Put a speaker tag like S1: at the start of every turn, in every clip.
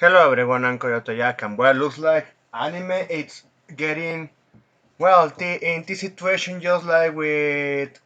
S1: Hello everyone, I'm Koyoto Yakan. Well, looks like anime it's getting in this situation just like with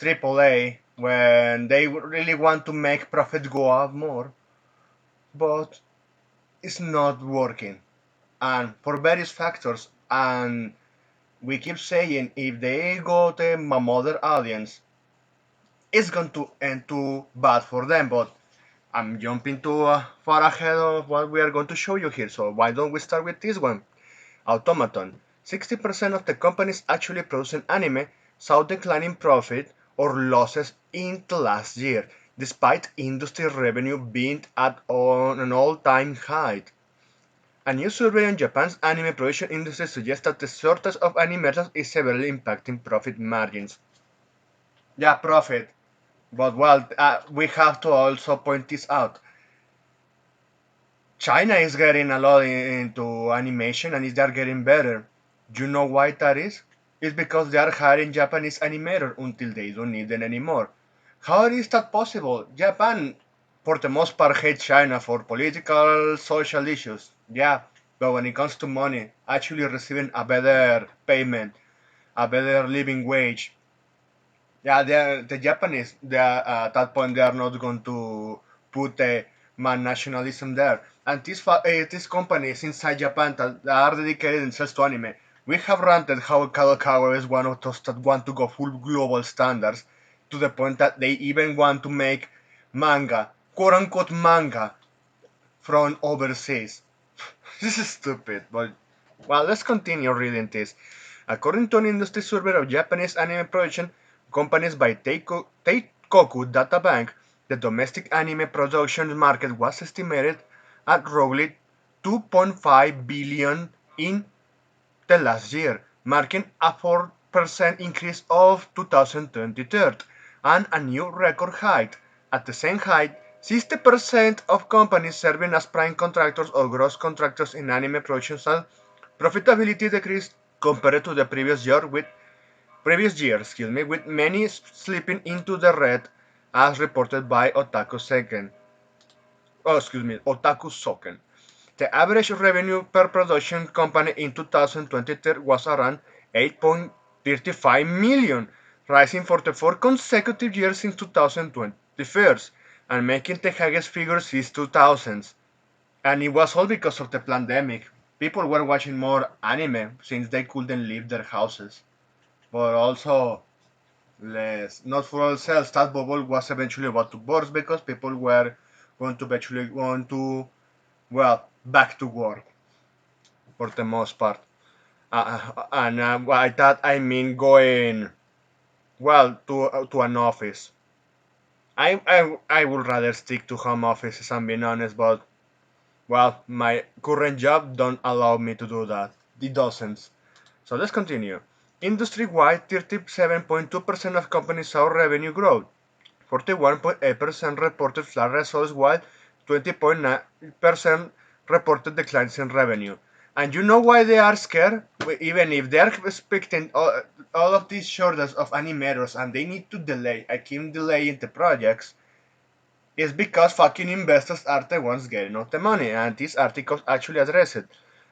S1: AAA when they really want to make profit go up more, but it's not working, and for various factors. And we keep saying if they go to a mother audience, it's going to end too bad for them. But I'm jumping too far ahead of what we are going to show you here. So why don't we start with this one? Automaton. 60% of the companies actually producing anime saw declining profit or losses in the last year, despite industry revenue being at an all-time high. A new survey on Japan's anime production industry suggests that the shortage of animators is severely impacting profit margins. Yeah, profit. But we have to also point this out. China is getting a lot into animation and they're getting better. You know why that is? It's because they are hiring Japanese animators until they don't need them anymore. How is that possible? Japan, for the most part, hates China for political, social issues. Yeah, but when it comes to money, actually receiving a better payment, a better living wage, yeah, the Japanese, at that point, they are not going to put a man nationalism there. And these companies inside Japan that are dedicated themselves to anime, we have ranted how Kadokawa is one of those that want to go full global standards to the point that they even want to make manga, quote unquote manga, from overseas. This is stupid, but well, let's continue reading this. According to an industry survey of Japanese anime production companies by Teikoku Databank, the domestic anime production market was estimated at roughly 2.5 billion in the last year, marking a 4% increase of 2023 and a new record height. At the same height, 60% of companies serving as prime contractors or gross contractors in anime production saw profitability decreased compared to the previous year, with many slipping into the red, as reported by Otaku Soken. The average revenue per production company in 2023 was around 8.35 million, rising for the four consecutive years since 2021 and making the highest figure since 2000s. And it was all because of the pandemic. People were watching more anime since they couldn't leave their houses. But also, not for ourselves, that bubble was eventually about to burst because people were going to eventually going to, back to work for the most part. And by that I mean going, to an office. I would rather stick to home offices and being honest, but my current job don't allow me to do that. It doesn't. So let's continue. Industry-wide, 37.2% of companies saw revenue growth. 41.8% reported flat results, while 20.9% reported declines in revenue. And you know why they are scared? Even if they are expecting all of these shortages of animators and they need to delay, I keep delaying the projects, is because fucking investors are the ones getting all the money, and these articles actually address it.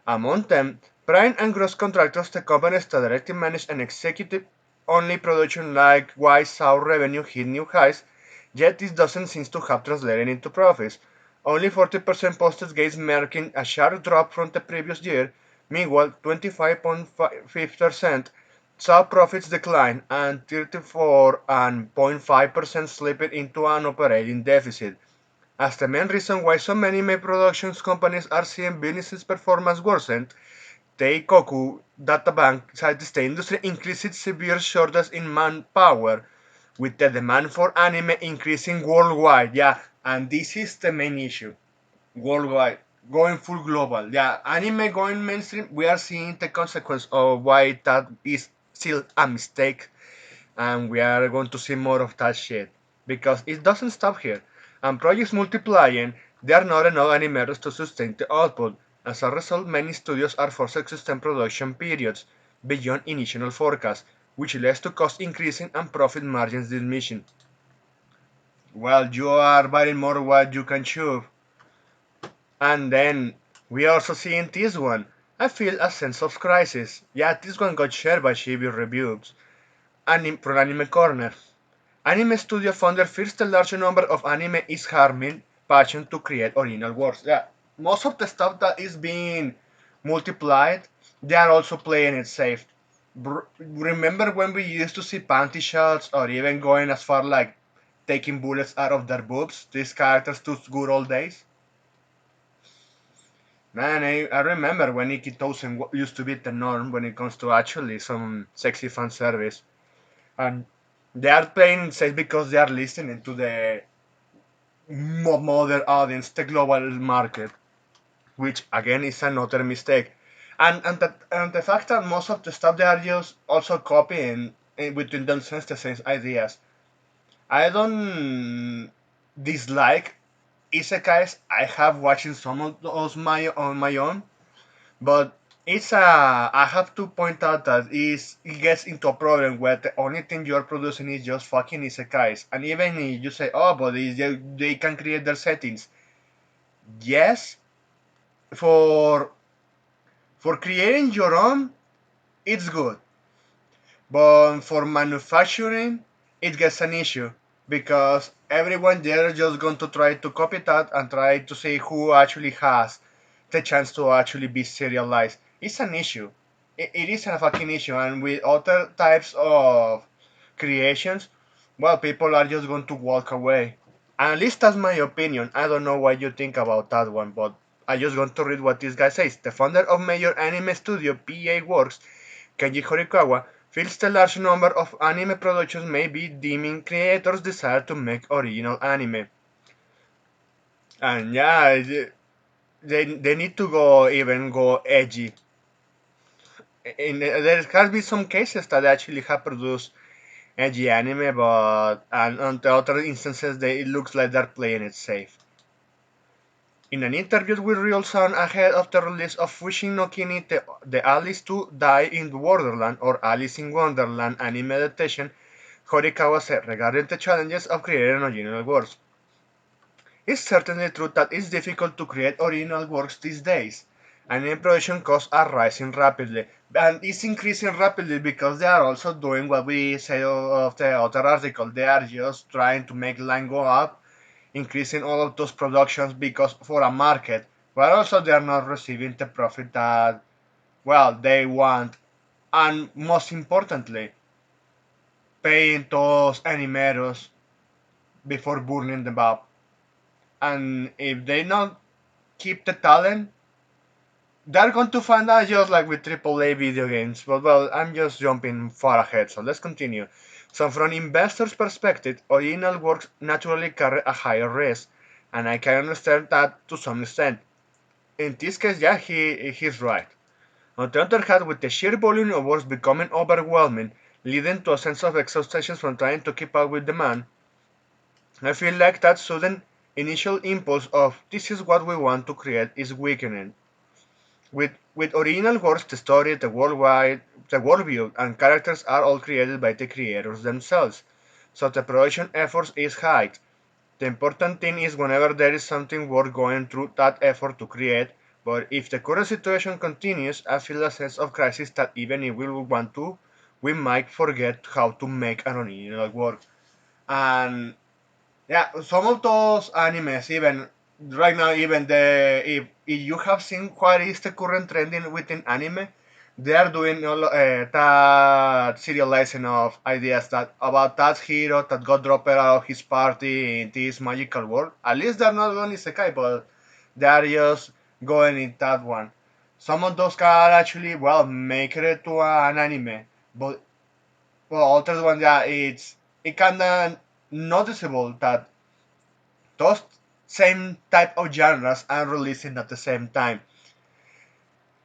S1: Among them, prime and gross contractors, the companies that directly manage an executive only production likewise saw revenue hit new highs, yet this doesn't seem to have translated into profits. Only 40% posted gains, marking a sharp drop from the previous year. Meanwhile, 25.5% saw profits decline and 34.5% slipped into an operating deficit. As the main reason why so many main productions companies are seeing business performance worsen, Teikoku Databank cites the industry increased severe shortage in manpower, with the demand for anime increasing worldwide. Yeah, and this is the main issue. Worldwide, going full global. Yeah, anime going mainstream. We are seeing the consequence of why that is still a mistake, and we are going to see more of that shit because it doesn't stop here. And projects multiplying, there are not enough animators to sustain the output. As a result, many studios are forced to extend production periods beyond initial forecasts, which leads to cost increasing and profit margins diminishing. Well, you are buying more what you can chew. And then we also see in this one, I feel a sense of crisis. Yeah, this one got shared by Shibi Reviews from Anime Corner. Anime studio founder fears the large number of anime is harming passion to create original works. Yeah, most of the stuff that is being multiplied, they are also playing it safe. Remember when we used to see panty shots or even going as far like taking bullets out of their boobs? These characters to good old days? Man, I remember when Nikki Tosen used to be the norm when it comes to actually some sexy fan service. And they are playing safe because they are listening to the modern audience, the global market, which again is another mistake. And the fact that most of the stuff they are just also copying between themselves the same ideas. I don't dislike isekais. I have watching some of those on my own, but it's I have to point out that it gets into a problem where the only thing you're producing is just fucking isekais. And even if you say, oh, but they can create their settings. Yes, for creating your own, it's good. But for manufacturing, it gets an issue because everyone there is just going to try to copy that and try to see who actually has the chance to actually be serialized. It's an issue. It is a fucking issue. And with other types of creations, well, people are just going to walk away. At least that's my opinion. I don't know what you think about that one, but I just want to read what this guy says. The founder of major anime studio PA Works, Kenji Horikawa, feels the large number of anime productions may be dimming creators' desire to make original anime. And yeah, they need to go edgy. There has been some cases that actually have produced edgy anime, but and on the other instances, it looks like they're playing it safe. In an interview with Real Sound ahead of the release of Wishing no Kini, the Alice to Die in Wonderland or Alice in Wonderland anime adaptation, Horikawa said regarding the challenges of creating original works. It's certainly true that it's difficult to create original works these days. Anime production costs are rising rapidly, and it's increasing rapidly because they are also doing what we say of the other article. They are just trying to make line go up, increasing all of those productions because for a market, but also they are not receiving the profit that well they want, and most importantly, paying those animators before burning them up. And if they not keep the talent, they're going to find out just like with AAA video games. But well, I'm just jumping far ahead, so let's continue. So from investors' perspective, original works naturally carry a higher risk, and I can understand that to some extent. In this case, yeah, he's right. On the other hand, with the sheer volume of works becoming overwhelming, leading to a sense of exhaustion from trying to keep up with demand, I feel like that sudden initial impulse of this is what we want to create is weakening. With original works, the story, the worldview, and characters are all created by the creators themselves, so the production effort is high. The important thing is whenever there is something worth going through that effort to create, but if the current situation continues, I feel a sense of crisis that even if we would want to, we might forget how to make an original work. And yeah, some of those animes, even right now, even if you have seen what is the current trending within anime, they are doing all that serializing of ideas that about that hero that got dropped out of his party in this magical world. At least they're not only isekai, but they are just going in that one. Some of those can actually well make it to an anime, but well, other one, yeah, it kinda noticeable that those same type of genres are releasing at the same time,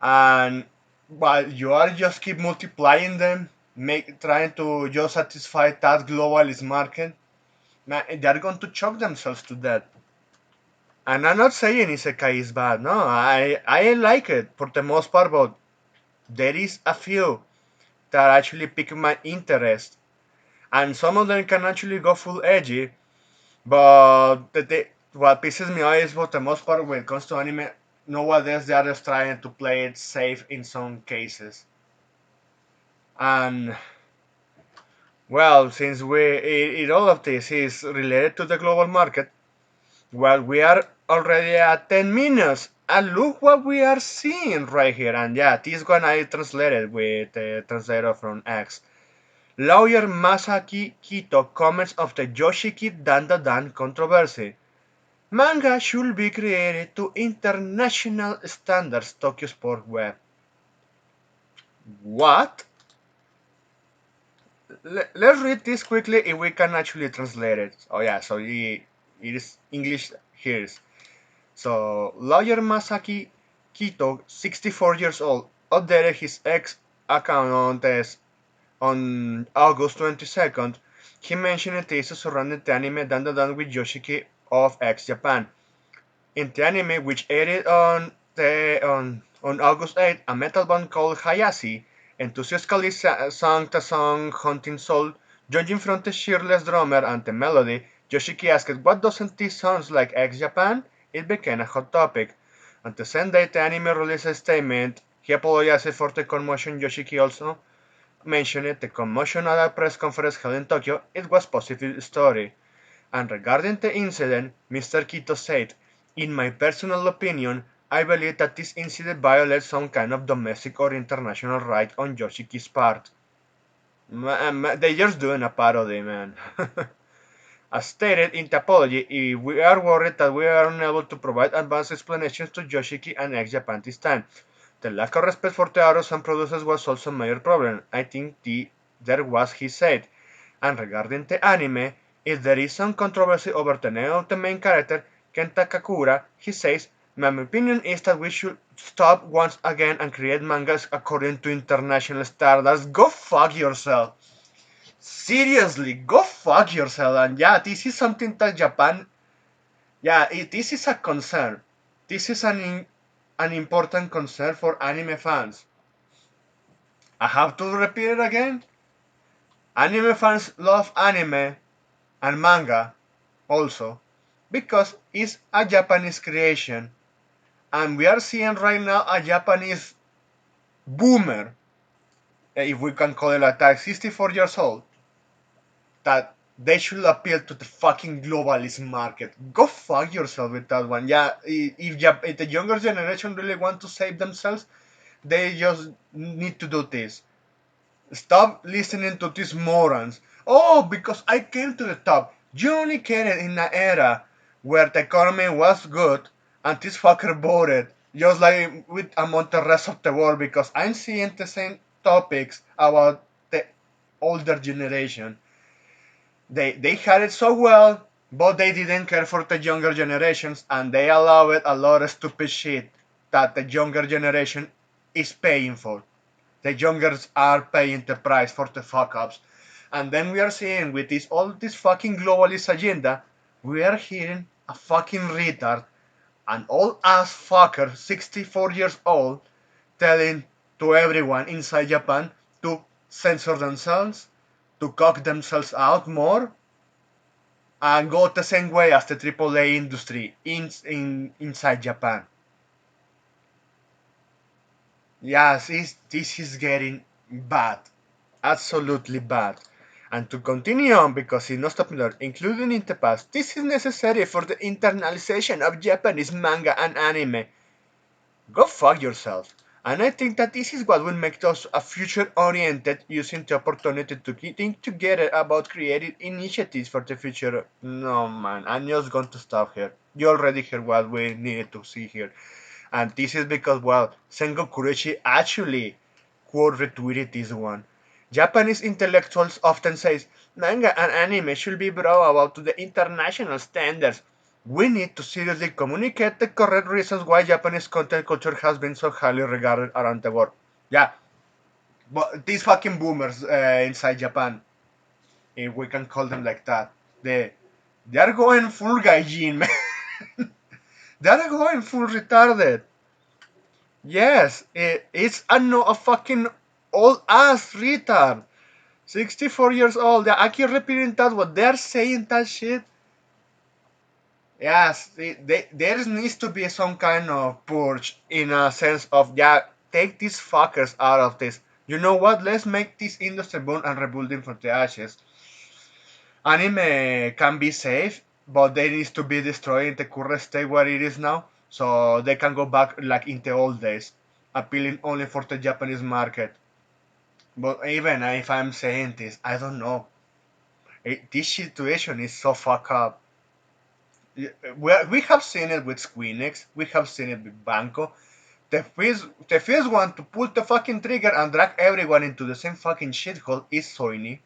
S1: and while you are just keep multiplying them, make trying to just satisfy that globalist market, man, they're going to choke themselves to death. And I'm not saying isekai is bad. No, I like it for the most part, but there is a few that actually pique my interest, and some of them can actually go full edgy, but what pisses me off is for the most part when it comes to anime, nowadays they are just trying to play it safe in some cases. And well, since all of this is related to the global market, well, we are already at 10 minutes. And look what we are seeing right here. And yeah, this one I translated with the translator from X. Lawyer Masaki Kito comments of the Yoshiki Dandadan controversy. Manga should be created to international standards, Tokyo Sport Web. What? Let's read this quickly if we can actually translate it. Oh yeah, so it is English here. So lawyer Masaki Kito, 64 years old, updated his ex account on August 22nd. He mentioned the issues surrounding the anime Dandadan with Yoshiki of X Japan. In the anime, which aired on August 8th, a metal band called Hayashi enthusiastically sang the song Hunting Soul. Judging from the cheerless drummer and the melody, Yoshiki asked, "What doesn't this sound like ex-Japan?" It became a hot topic. On the same day the anime released a statement, he apologized for the commotion. Yoshiki also mentioned the commotion at a press conference held in Tokyo. It was a positive story. And regarding the incident, Mr. Quito said, "In my personal opinion, I believe that this incident violates some kind of domestic or international right on Yoshiki's part." They're just doing a parody, man. As stated in the apology, we are worried that we are unable to provide advanced explanations to Yoshiki and ex-Japan this time. The lack of respect for the artists and producers was also a major problem. I think there was, he said. And regarding the anime, if there is some controversy over the name of the main character, Kenta Kakura, he says, "My opinion is that we should stop once again and create mangas according to international standards." Go fuck yourself. Seriously, go fuck yourself. And yeah, this is something that Japan, yeah, this is a concern. This is an important concern for anime fans. I have to repeat it again. Anime fans love anime and manga also because it's a Japanese creation, and we are seeing right now a Japanese boomer, if we can call it like that, 64 years old, that they should appeal to the fucking globalist market. Go fuck yourself with that one. Yeah, if the younger generation really want to save themselves, they just need to do this. Stop listening to these morons. Oh, because I came to the top. You only cared in an era where the economy was good and this fucker voted. Just like with among the rest of the world, because I'm seeing the same topics about the older generation. They had it so well, but they didn't care for the younger generations, and they allowed a lot of stupid shit that the younger generation is paying for. The youngers are paying the price for the fuck ups. And then we are seeing with this all this fucking globalist agenda, we are hearing a fucking retard, an old ass fucker, 64 years old, telling to everyone inside Japan to censor themselves, to cock themselves out more, and go the same way as the AAA industry inside Japan. Yes, this is getting bad. Absolutely bad. And to continue on, because it's not stopping there, including in the past, this is necessary for the internalization of Japanese manga and anime. Go fuck yourself. And I think that this is what will make us a future oriented, using the opportunity to think together about creating initiatives for the future. No man, I'm just going to stop here. You already heard what we needed to see here. And this is because, well, Sengo Kureishi actually quote retweeted this one. Japanese intellectuals often say manga and anime should be brought about to the international standards. We need to seriously communicate the correct reasons why Japanese content culture has been so highly regarded around the world. Yeah, but these fucking boomers inside Japan, if we can call them like that, they are going full gaijin, man. They are going full retarded. Yes, it's a fucking old ass retard. 64 years old. I keep repeating that what they're saying that shit. Yes, there needs to be some kind of purge in a sense of, yeah, take these fuckers out of this. You know what? Let's make this industry burn and rebuilding from the ashes. Anime can be safe, but they needs to be destroyed in the current state where it is now, so they can go back like in the old days, appealing only for the Japanese market. But even if I'm saying this, I don't know. This situation is so fucked up. We have seen it with Squeenix, we have seen it with Banco. The first one to pull the fucking trigger and drag everyone into the same fucking shithole is Sony.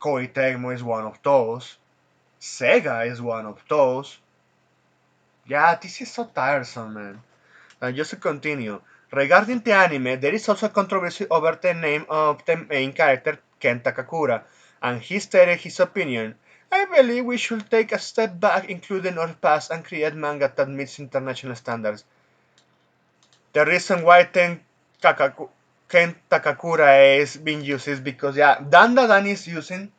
S1: Koei Tecmo is one of those. Sega is one of those. Yeah, this is so tiresome, man. And just to continue, regarding the anime, there is also controversy over the name of the main character, Ken Takakura, and he stated his opinion. I believe we should take a step back, including our past, and create manga that meets international standards. The reason why Ken Takakura is being used is because, yeah, Dan is using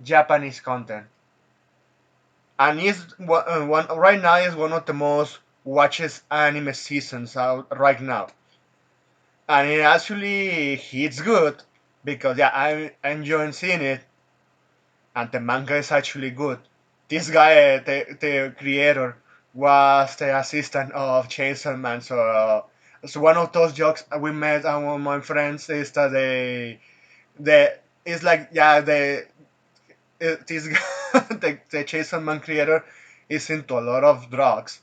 S1: Japanese content. And right now is one of the most watched anime seasons out right now, and it actually hits good because, yeah, I'm enjoying seeing it, and the manga is actually good. This guy, the creator, was the assistant of Chainsaw Man, so one of those jokes we met among my friends is that they it's like, yeah, this guy, the Chainsaw Man creator is into a lot of drugs.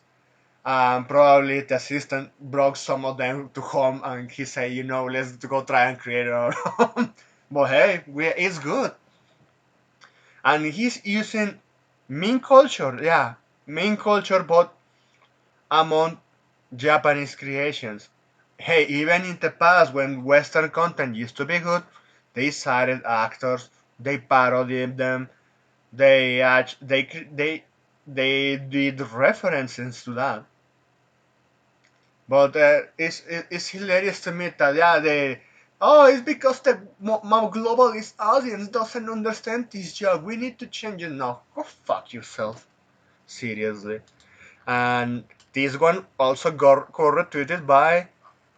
S1: Probably the assistant brought some of them to home, and he said, let's go try and create our own. But hey, it's good. And he's using main culture, yeah, main culture, but among Japanese creations. Hey, even in the past when Western content used to be good, they cited actors, they parodied them, they did references to that. But it's hilarious to me that, yeah, it's because the my globalist audience doesn't understand this joke. We need to change it now. Go fuck yourself. Seriously. And this one also got retweeted by,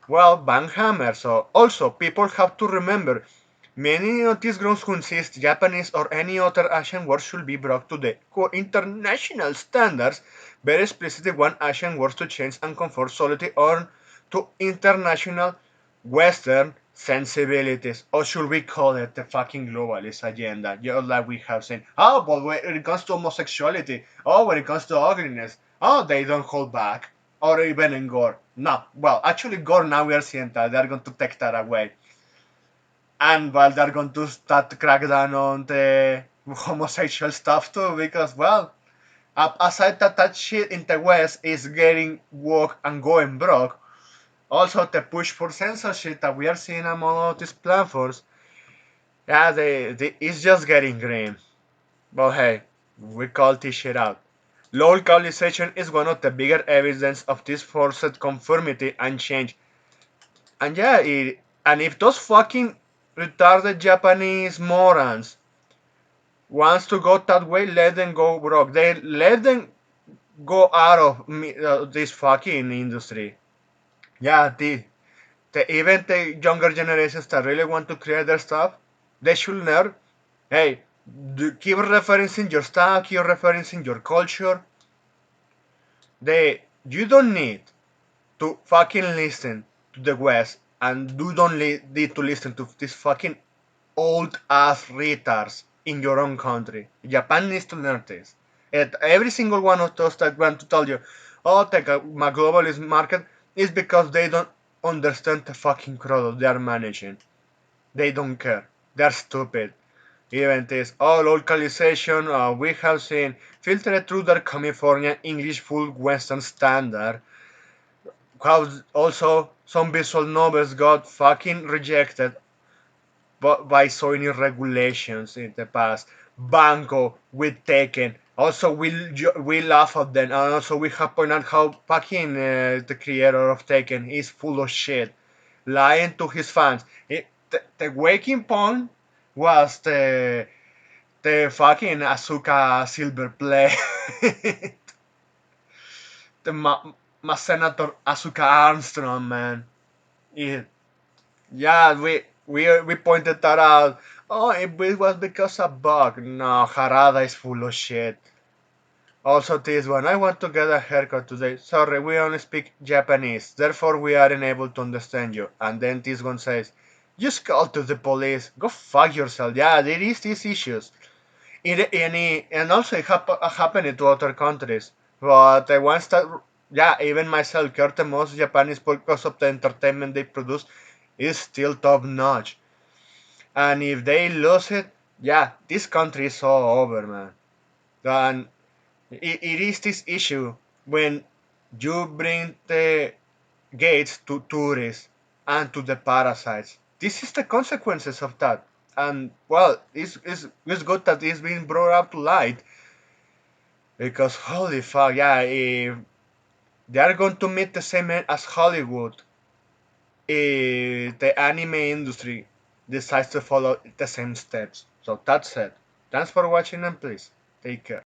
S1: well, Banghammer. So also people have to remember, many of these groups who insist Japanese or any other Asian word should be brought to the international standards. Very explicitly want Asian words to change and conform solely on to international Western sensibilities. Or should we call it the fucking globalist agenda? Just like we have seen. Oh, but when it comes to homosexuality, when it comes to ugliness, they don't hold back. Or even in gore. No. Well, actually, gore now we are seeing that they're going to take that away, and while they're going to start crack down on the homosexual stuff too, because, well, aside that shit in the West is getting woke and going broke, also the push for censorship that we are seeing among all these platforms, yeah, it's just getting grim. But hey, we call this shit out. Localization is one of the bigger evidence of this forced conformity and change. And yeah, and if those fucking retarded Japanese morons wants to go that way, let them go broke. They let them go out of this fucking industry. Yeah, even the younger generations that really want to create their stuff, they should learn. Hey, keep referencing your stuff, keep referencing your culture. You don't need to fucking listen to the West, and you don't need to listen to this fucking old ass retards in your own country. Japan needs to learn this. And every single one of those that want to tell you, oh, take my globalist market, is because they don't understand the fucking product they are managing. They don't care. They're stupid. Even this, localization, we have seen filtered through their California English full Western standard. How also some visual novels got fucking rejected by Sony regulations in the past. Banco with Tekken. Also, we laugh at them, and also we have pointed out how fucking the creator of Tekken is full of shit, lying to his fans. The waking point was the fucking Asuka Silver Play. my Senator Asuka Armstrong, man. Yeah, yeah, we pointed that out. Oh, it was because of bug. No, Harada is full of shit. Also, this one. I want to get a haircut today. Sorry, we only speak Japanese, therefore we aren't able to understand you. And then this one says, just call to the police. Go fuck yourself. Yeah, there is these issues. And also it happened to other countries. But I once that, yeah, even myself, care the most Japanese because of the entertainment they produce is still top notch. And if they lose it, yeah, this country is all over, man. And it is this issue when you bring the gates to tourists and to the parasites. This is the consequences of that. And well, it's good that it's being brought up to light because holy fuck, yeah, if they are going to meet the same end as Hollywood, if the anime industry decides to follow the same steps. So that's it. Thanks for watching and please take care.